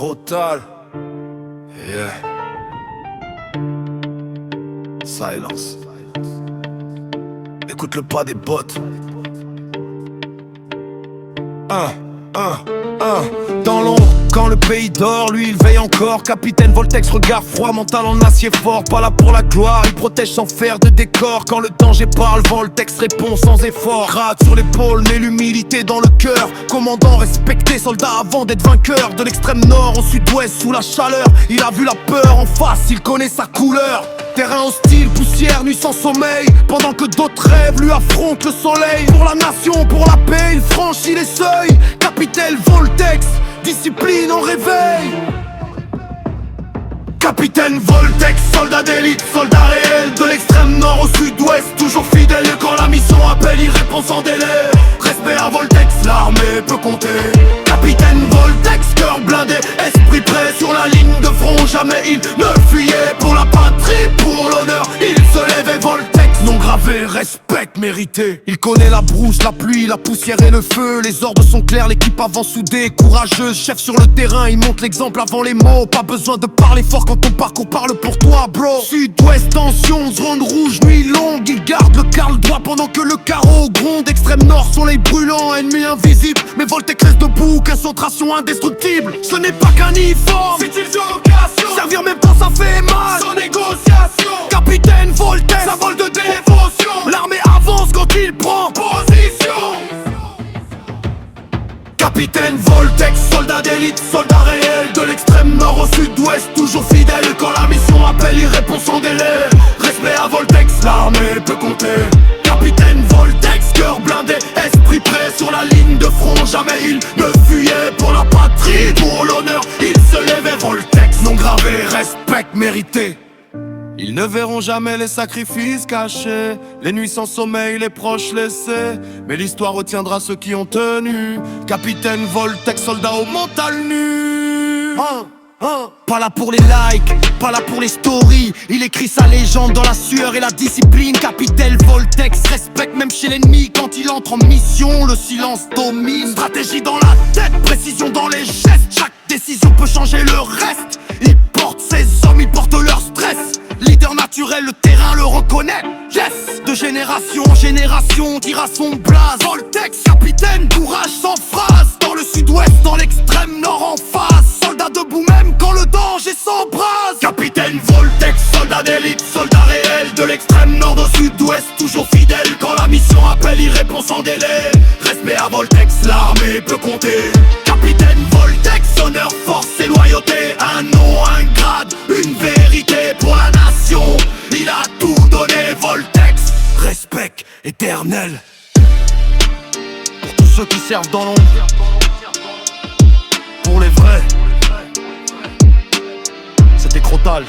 Crotal. Yeah. Silence. Écoute le pas des bottes. Dans l'ombre, quand le pays dort, lui il veille encore. Capitaine Voltex, regard froid, mental en acier fort. Pas là pour la gloire, il protège sans faire de décor. Quand le danger parle, Voltex répond sans effort. Grade sur l'épaule, mais l'humilité dans le cœur. Commandant respecté, soldat avant d'être vainqueur. De l'extrême nord au sud-ouest, sous la chaleur. Il a vu la peur en face, il connaît sa couleur. Terrain hostile, poussière, nuit sans sommeil. Pendant que d'autres rêves lui affrontent le soleil. Pour la nation, pour la paix, il franchit les seuils. Capitaine Voltex, discipline en réveil. Capitaine Voltex, soldat d'élite, soldat réel. De l'extrême nord au sud-ouest, toujours fidèle. Et quand la mission appelle, il répond sans délai. Respect à Voltex, l'armée peut compter. Capitaine Voltex, cœur blindé, esprit prêt sur la ligne de front. Jamais il ne fuyait pour la patrie, pour l'honneur. Il se lèvait Voltex, nom gravé, respect mérité. Il connaît la brousse, la pluie, la poussière et le feu. Les ordres sont clairs, l'équipe avance soudée, courageuse. Chef sur le terrain, il montre l'exemple avant les mots. Pas besoin de parler fort quand ton parcours parle pour toi, bro. Sud-ouest, tension, zone rouge, nuit longue. Il garde le carle droit pendant que le carreau gronde. Extrême nord, soleil brûlant, ennemi invisible. Mais Voltex reste debout, concentration indestructible. Ce n'est pas qu'un uniforme, c'est une vocation. Servir même temps ça fait mal, sans négociation. Capitaine Voltex, ça vole de dévotion. L'armée avance quand il prend position. Capitaine Voltex, soldat d'élite, soldat réel. De l'extrême nord au sud-ouest, toujours fidèle. Quand la mission appelle, il répond sans délai. Respect à Voltex, l'armée peut compter. Capitaine Voltex, cœur blindé, esprit prêt sur la ligne de front. Jamais il ne fuyait pour la patrie, pour l'honneur. Il se levait Voltex, nom gravé, respect mérité. Ils ne verront jamais les sacrifices cachés, les nuits sans sommeil, les proches laissés. Mais l'histoire retiendra ceux qui ont tenu. Capitaine Voltex, soldat au mental nu. Pas là pour les likes, pas là pour les stories. Il écrit sa légende dans la sueur et la discipline. Capitaine Voltex respecte même chez l'ennemi. Quand il entre en mission, le silence domine. Stratégie dans la tête, précision dans les gestes. Chaque décision peut changer le reste. Il porte ses hommes, il porte leur stress. Leader naturel, le terrain le reconnaît. Yes. De génération en génération, tire à son blaze. Voltex, capitaine, courage sans phrase. Dans le sud-ouest, dans l'extrême nord en face. Soldat debout même quand le danger s'embrase. Capitaine Voltex, soldat d'élite, soldat réel. De l'extrême nord au sud-ouest, toujours fidèle. Quand la mission appelle, il répond sans délai. Respect à Voltex, l'armée peut compter. Capitaine Voltex, honneur, force et loyauté. Un nom, un grade, une vérité pour la nation. Il a tout donné, Voltex, respect éternel. Pour tous ceux qui servent dans l'ombre, pour les vrais. C'était Crotal.